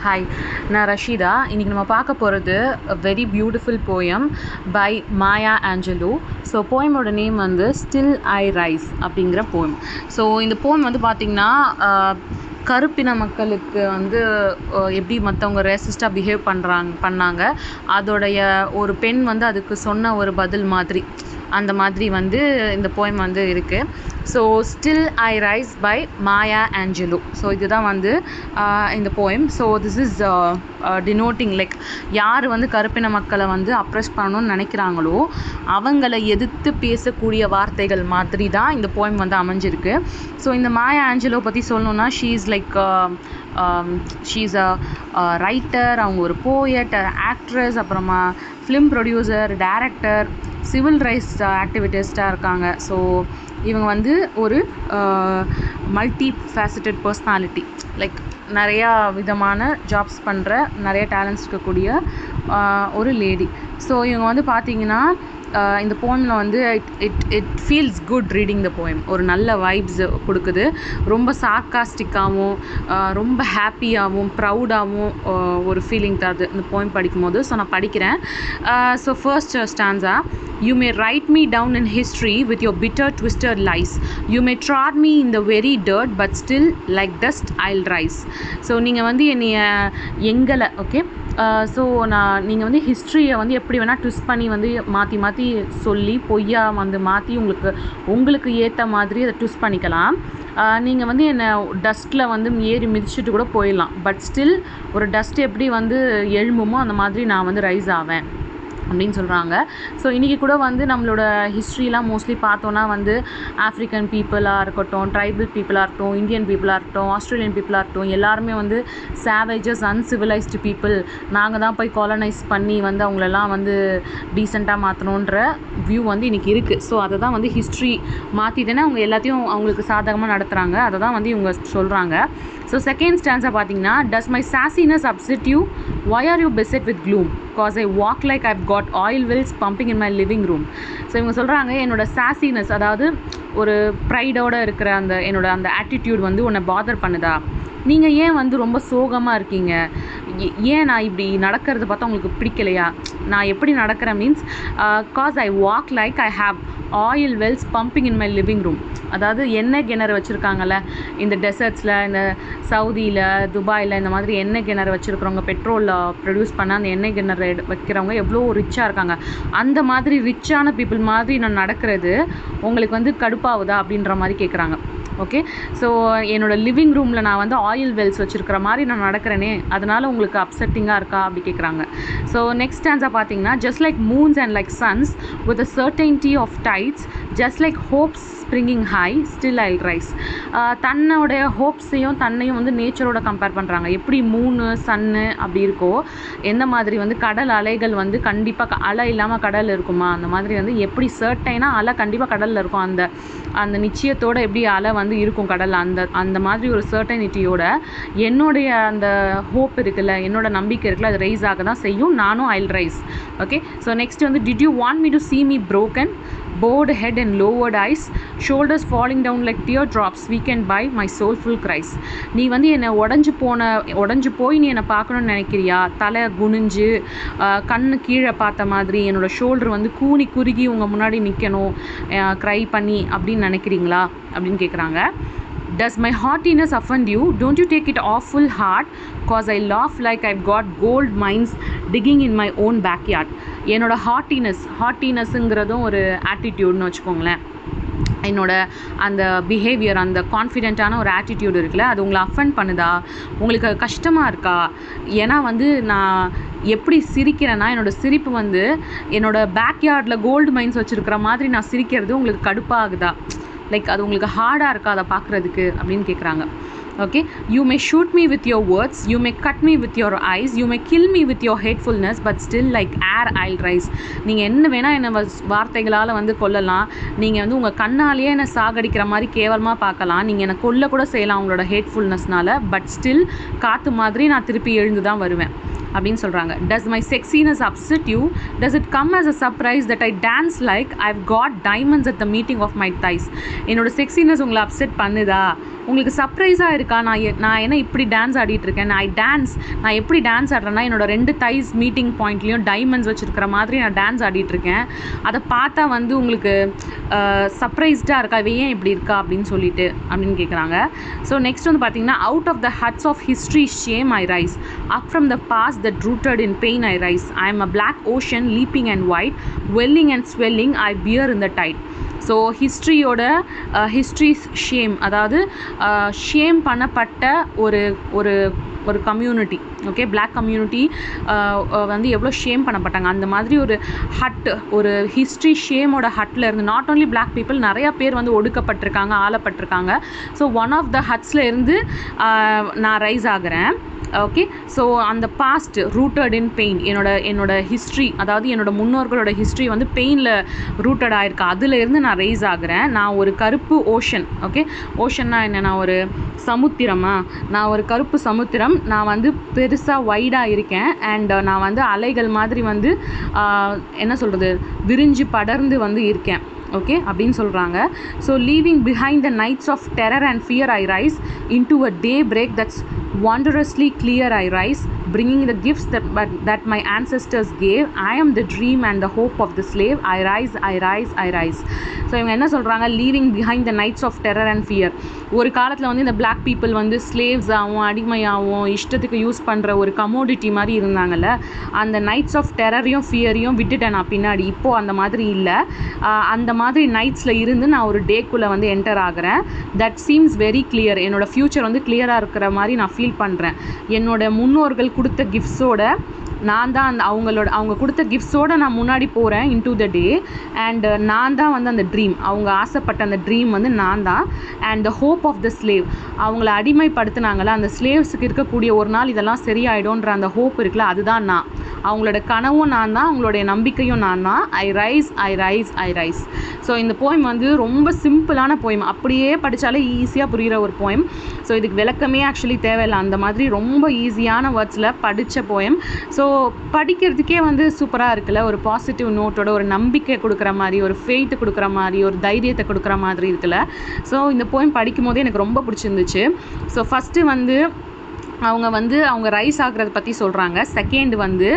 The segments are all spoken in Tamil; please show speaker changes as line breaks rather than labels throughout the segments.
ஹாய், நான் ரஷீதா. இன்றைக்கி நம்ம பார்க்க போகிறது very beautiful poem by Maya Angelou. So போயமோட நேம் வந்து ஸ்டில் ஐ ரைஸ் அப்படிங்கிற போயம். ஸோ இந்த போயம் வந்து பார்த்திங்கன்னா கருப்பின மக்களுக்கு வந்து எப்படி மற்றவங்க ரேசிஸ்ட்டாக பிஹேவ் பண்ணாங்க அதோடைய ஒரு பெண் வந்து அதுக்கு சொன்ன ஒரு பதில் மாதிரி அந்த மாதிரி வந்து இந்த போயம் வந்து இருக்குது. So still I rise by Maya Angelou. So இதுதான் வந்து இந்த poem. So this is denoting like யார் வந்து கருப்பின மக்களை வந்து அப்ரெஸ் பண்ணணும்னு நினைக்கிறாங்களோ அவங்கள எதிர்த்து பேசக்கூடிய வார்த்தைகள் மாதிரி தான் இந்த போயம் வந்து அமைஞ்சிருக்கு. ஸோ இந்த மாயா ஆஞ்சலோ பற்றி சொல்லணுன்னா she is like she's a writer, அவங்க ஒரு போயட், ஆக்ட்ரஸ், அப்புறமா film producer, director, civil rights ஆக்டிவிட்டிஸ்டாக இருக்காங்க. ஸோ இவங்க வந்து ஒரு மல்டி ஃபேசட்டட் பர்சனாலிட்டி, லைக் நிறையா விதமான ஜாப்ஸ் பண்ணுற நிறைய டேலண்ட்ஸ் இருக்கக்கூடிய ஒரு லேடி. ஸோ இவங்க வந்து பார்த்திங்கன்னா இந்த போயமில் வந்து it feels good reading the poem. ஒரு நல்ல வைப்ஸ் கொடுக்குது. ரொம்ப சார்காஸ்டிக்காகவும் ரொம்ப ஹாப்பியாகவும் ப்ரௌடாகவும் ஒரு ஃபீலிங் தருது இந்த போயம் படிக்கும்போது. ஸோ நான் படிக்கிறேன். So first stanza: You may write me down in history with your bitter twisted lies. You may trod me in the very dirt, but still like dust I'll rise. So நீங்கள் வந்து எங்களை ஓகே ஸோ நீங்கள் வந்து ஹிஸ்ட்ரியை வந்து எப்படி வேணால் ட்விஸ்ட் பண்ணி வந்து மாற்றி சொல்லி பொய்யா வந்து மாற்றி உங்களுக்கு ஏற்ற மாதிரி அதை ட்விஸ்ட் பண்ணிக்கலாம். நீங்கள் வந்து என்னை டஸ்ட்டில் வந்து ஏறி மிதிச்சுட்டு கூட போயிடலாம். பட் ஸ்டில் ஒரு டஸ்ட் எப்படி வந்து எழும்புமோ அந்த மாதிரி நான் வந்து ரைஸ் ஆவேன் அப்படின்னு சொல்கிறாங்க. ஸோ இன்றைக்கி கூட வந்து நம்மளோட ஹிஸ்ட்ரிலாம் மோஸ்ட்லி பார்த்தோன்னா வந்து ஆஃப்ரிக்கன் பீப்புளாக இருக்கட்டும், ட்ரைபல் பீப்புளாக இருக்கட்டும், இந்தியன் பீப்புளாக இருக்கட்டும், ஆஸ்திரேலியன் பீப்புளாக இருக்கட்டும், எல்லாருமே வந்து சேவேஜஸ், அன்சிவிலைஸ்டு பீப்புள், நாங்கள் தான் போய் காலனைஸ் பண்ணி வந்து அவங்களெல்லாம் வந்து டீசெண்டாக மாற்றணுன்ற வியூ வந்து இன்றைக்கி இருக்குது. ஸோ அதை தான் வந்து ஹிஸ்ட்ரி மாற்றி தானே அவங்க எல்லாத்தையும் அவங்களுக்கு சாதகமாக நடத்துகிறாங்க. அதை தான் வந்து இவங்க சொல்கிறாங்க. ஸோ செகண்ட் ஸ்டான்ஸாக பார்த்தீங்கன்னா: Does my sassiness upset you? Why are you beset with gloom? Cause I walk like I've got oil wells pumping in my living room. So இவங்க சொல்கிறாங்க, என்னோட சாசினஸ், அதாவது ஒரு ப்ரைடோடு இருக்கிற என்னோட அந்த ஆட்டிடியூட் வந்து உன்னை பாதர் பண்ணுதா? நீங்கள் ஏன் வந்து ரொம்ப சோகமாக இருக்கீங்க? ஏன் நான் இப்படி நடக்கிறது பார்த்தா உங்களுக்கு பிடிக்கலையா? நான் எப்படி நடக்கிறேன் means cause I walk like I have oil wells pumping in my living room. அதாவது எண்ணெய் கிணறு வச்சுருக்காங்கல்ல இந்த டெசர்ட்ஸில், இந்த சவுதியில், துபாயில், இந்த மாதிரி எண்ணெய் கிணறு வச்சுருக்கிறவங்க, பெட்ரோலில் ப்ரொடியூஸ் பண்ண அந்த எண்ணெய் கிணறு வைக்கிறவங்க எவ்வளோ ரிச்சாக இருக்காங்க. அந்த மாதிரி ரிச்சான பீப்புள் மாதிரி நான் நடக்கிறது உங்களுக்கு வந்து கடுப்பாகுதா அப்படின்ற மாதிரி கேட்குறாங்க. ஓகே, ஸோ என்னோடய லிவிங் ரூமில் நான் வந்து ஆயில் வெல்ஸ் வச்சுருக்கிற மாதிரி நான் நடக்கிறேனே, அதனால் உங்களுக்கு அப்செட்டிங்காக இருக்கா அப்படி கேட்குறாங்க. ஸோ நெக்ஸ்ட் ஸ்டான்ஸாக பார்த்தீங்கன்னா: Just like moons and like suns with a certainty of tides, just like hopes springing high, still I'll rise. தன்னோடைய ஹோப்ஸையும் தன்னையும் வந்து நேச்சரோட கம்பேர் பண்ணுறாங்க. எப்படி மூணு சன்னு அப்படி இருக்கோ, எந்த மாதிரி வந்து கடல் அலைகள் வந்து கண்டிப்பாக அலை இல்லாமல் கடல் இருக்குமா, அந்த மாதிரி வந்து எப்படி சர்டைனாக அலை கண்டிப்பாக கடலில் இருக்கும், அந்த நிச்சயத்தோடு எப்படி அலை வந்து இருக்கும் கடல், அந்த மாதிரி ஒரு சர்டனிட்டியோட என்னுடைய அந்த ஹோப் இருக்குல்ல, என்னோட நம்பிக்கை இருக்குல்ல, அது ரைஸ் ஆக தான் செய்யும். நானும் ஐல் ரைஸ். ஓகே, ஸோ நெக்ஸ்ட் வந்து: Did you want me to see me broken, bowed head and lowered eyes, shoulders falling down like teardrops weakened by my soulful cries? நீ வந்து என்னை உடஞ்சு போய் நீ என்னை பார்க்கணுன்னு நினைக்கிறியா? தலை குனிஞ்சு கண்ணு கீழே பார்த்த மாதிரி என்னோட ஷோல்டர் வந்து கூனி குறுகி உங்கள் முன்னாடி நிற்கணும் க்ரை பண்ணி அப்படின்னு நினைக்கிறீங்களா அப்படின்னு கேட்குறாங்க. Does my haughtiness offend you? Don't you take it awful hard, cause I laugh like I've got gold mines digging in my own backyard. என்னோட ஹாட்டினஸ்ங்கிறதும் ஒரு ஆட்டிடியூட்னு வச்சுக்கோங்களேன். என்னோட அந்த பிஹேவியர், அந்த கான்ஃபிடென்ட்டான ஒரு ஆட்டிடியூட் இருக்குல்ல, அது உங்களை அஃபெண்ட் பண்ணுதா? உங்களுக்கு கஷ்டமாக இருக்கா? ஏன்னா வந்து நான் எப்படி சிரிக்கிறேன்னா, என்னோடய சிரிப்பு வந்து என்னோடய பேக்யார்டில் கோல்டு மைன்ஸ் வச்சுருக்கிற மாதிரி நான் சிரிக்கிறது உங்களுக்கு கடுப்பாகுதா? லைக் அது உங்களுக்கு ஹார்டாக இருக்கா அதை பார்க்குறதுக்கு அப்படின்னு கேட்குறாங்க. Okay, you may shoot me with your words, you may cut me with your eyes, you may kill me with your hatefulness, but still like air I'll rise. நீங்கள் என்ன வேணால் என்னை வார்த்தைகளால் வந்து கொல்லலாம், நீங்கள் வந்து உங்கள் கண்ணாலேயே என்னை சாகடிக்கிற மாதிரி கேவலமாக பார்க்கலாம், நீங்கள் என்னை கொல்ல கூட செய்யலாம் உங்களோட ஹேட்ஃபுல்னஸ்னால, பட் ஸ்டில் காற்று மாதிரி நான் திருப்பி எழுந்து தான் வருவேன். அப்படின்னு சொல்கிறாங்க. Does my sexiness upset you? Does it come as a surprise that I dance like I've got diamonds at the meeting of my thighs? என்னோட செக்ஸினஸ் உங்களை அப்செட் பண்ணுதா? உங்களுக்கு சர்ப்ரைஸாக இருக்கா? நான் என்ன இப்படி டான்ஸ் ஆடிட்டுருக்கேன்? நான் எப்படி டான்ஸ் ஆடுறேன்னா என்னோட 2 தைஸ் மீட்டிங் பாயிண்ட்லேயும் டைமண்ட்ஸ் வச்சுருக்கிற மாதிரி நான் டான்ஸ் ஆடிட்டுருக்கேன். அதை பார்த்தா வந்து உங்களுக்கு சர்ப்ரைஸ்டாக இருக்கா? இவ ஏன் இப்படி இருக்கா அப்படின்னு கேட்குறாங்க. ஸோ நெக்ஸ்ட் வந்து பார்த்தீங்கன்னா, out of the huts of history shame I rise, up from the past that rooted in pain I rise, I am a black ocean leaping and wide, welling and swelling I bear in the tide. So ஹிஸ்ட்ரியோட ஷேம், அதாவது ஷேம் பண்ணப்பட்ட ஒரு கம்யூனிட்டி, ஓகே, பிளாக் கம்யூனிட்டி வந்து எவ்வளோ ஷேம் பண்ணப்பட்டாங்க. அந்த மாதிரி ஒரு ஹிஸ்ட்ரி ஷேமோட ஹட்டில் இருந்து நாட் ஓன்லி பிளாக் பீப்புள், நிறையா பேர் வந்து ஒடுக்கப்பட்டிருக்காங்க, ஆளப்பட்டிருக்காங்க. ஸோ ஒன் ஆஃப் த ஹட்ஸில் இருந்து நான் ரைஸ் ஆகிறேன். ஓகே, ஸோ அந்த பாஸ்ட் ரூட்டட் இன் பெயின், என்னோட ஹிஸ்ட்ரி, அதாவது என்னோட முன்னோர்களோட ஹிஸ்ட்ரி வந்து பெயினில் ரூட்டட் ஆகிருக்கு. அதிலேருந்து நான் ரைஸ் ஆகிறேன். நான் ஒரு கருப்பு ஓஷன், ஓகே, ஓஷன்னா என்ன? நான் ஒரு சமுத்திரமா? நான் ஒரு கருப்பு சமுத்திரம். நான் வந்து பெருசாக வைடாக இருக்கேன். அண்ட் நான் வந்து அலைகள் மாதிரி வந்து என்ன சொல்கிறது, விரிஞ்சு படர்ந்து வந்து இருக்கேன். ஓகே அப்படின்னு சொல்கிறாங்க. So leaving behind the nights of terror and fear I rise into a daybreak that's wondrously clear I rise, bringing the gifts that my ancestors gave. I am the dream and the hope of the slave. I rise, I rise, I rise. So இவங்க என்ன சொல்கிறாங்க? Leaving behind the nights of terror and fear. ஒரு காலத்தில் வந்து இந்த பிளாக் பீப்புள் வந்து ஸ்லேவ்ஸாகவும் அடிமையாகவும் இஷ்டத்துக்கு யூஸ் பண்ணுற ஒரு கமோடிட்டி மாதிரி இருந்தாங்கல்ல, அந்த நைட்ஸ் ஆஃப் டெரரையும் ஃபியரையும் விட்டுட்டேன் நான் பின்னாடி. இப்போது அந்த மாதிரி இல்லை. அந்த மாதிரி நைட்ஸில் இருந்து நான் ஒரு டேக்குள்ளே வந்து என்டர் ஆகிறேன். That seems very clear. என்னோட ஃப்யூச்சர் வந்து கிளியராக இருக்கிற மாதிரி நான் ஃபீல் பண்ணுறேன். என்னோட முன்னோர்கள் கொடுத்த கிஃப்ட்ஸோட நான் தான் அவங்க கொடுத்த கிஃப்ட்ஸோடு நான் முன்னாடி போகிறேன் இன்டு த டே. அண்ட் நான் தான் வந்து அந்த ட்ரீம், அவங்க ஆசைப்பட்ட அந்த ட்ரீம் வந்து நான் தான். And the hope of the slave, அவங்கள அடிமைப்படுத்தினாங்களா அந்த ஸ்லேவ்ஸுக்கு இருக்கக்கூடிய ஒரு நாள் இதெல்லாம் சரியாயிடும்ன்ற அந்த ஹோப் இருக்குல்ல, அதுதான் நான். அவங்களோட கனவும் நான் தான், அவங்களுடைய நம்பிக்கையும் நான் தான். ஐ ரைஸ், ஐ ரைஸ், ஐ ரைஸ். ஸோ இந்த போயம் வந்து ரொம்ப சிம்பிளான போயம், அப்படியே படித்தாலே ஈஸியாக புரிகிற ஒரு போயம். ஸோ இதுக்கு விளக்கமே ஆக்சுவலி தேவையில்லை, அந்த மாதிரி ரொம்ப ஈஸியான வேர்ட்ஸில் படித்த போயம். ஸோ படிக்கிறதுக்கே வந்து சூப்பராக இருக்குல்ல, ஒரு பாசிட்டிவ் நோட்டோட, ஒரு நம்பிக்கை கொடுக்குற மாதிரி, ஒரு ஃபெய்த்து கொடுக்குற மாதிரி, ஒரு தைரியத்தை கொடுக்குற மாதிரி இருக்குல்ல. ஸோ இந்த போயம் படிக்கும் போதே எனக்கு ரொம்ப பிடிச்சிருந்துச்சு. ஸோ ஃபஸ்ட்டு வந்து அவங்க ரைஸ் ஆகிறத பற்றி சொல்கிறாங்க. செகண்ட் வந்து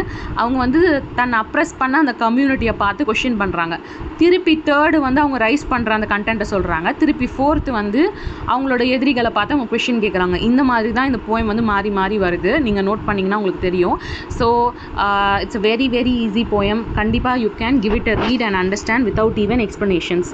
அவங்க வந்து தன்னை அப்ரெஸ் பண்ண அந்த கம்யூனிட்டியை பார்த்து கொஷின் பண்ணுறாங்க. திருப்பி தேர்டு வந்து அவங்க ரைஸ் பண்ணுற அந்த கண்டென்ட்டை சொல்கிறாங்க. திருப்பி ஃபோர்த்து வந்து அவங்களோட எதிரிகளை பார்த்து அவங்க கொஷின் கேட்குறாங்க. இந்த மாதிரி தான் இந்த போயம் வந்து மாறி மாறி வருது. நீங்கள் நோட் பண்ணிங்கன்னா உங்களுக்கு தெரியும். So it's a very very easy poem. கண்டிப்பாக you can give it a read and understand without even explanations.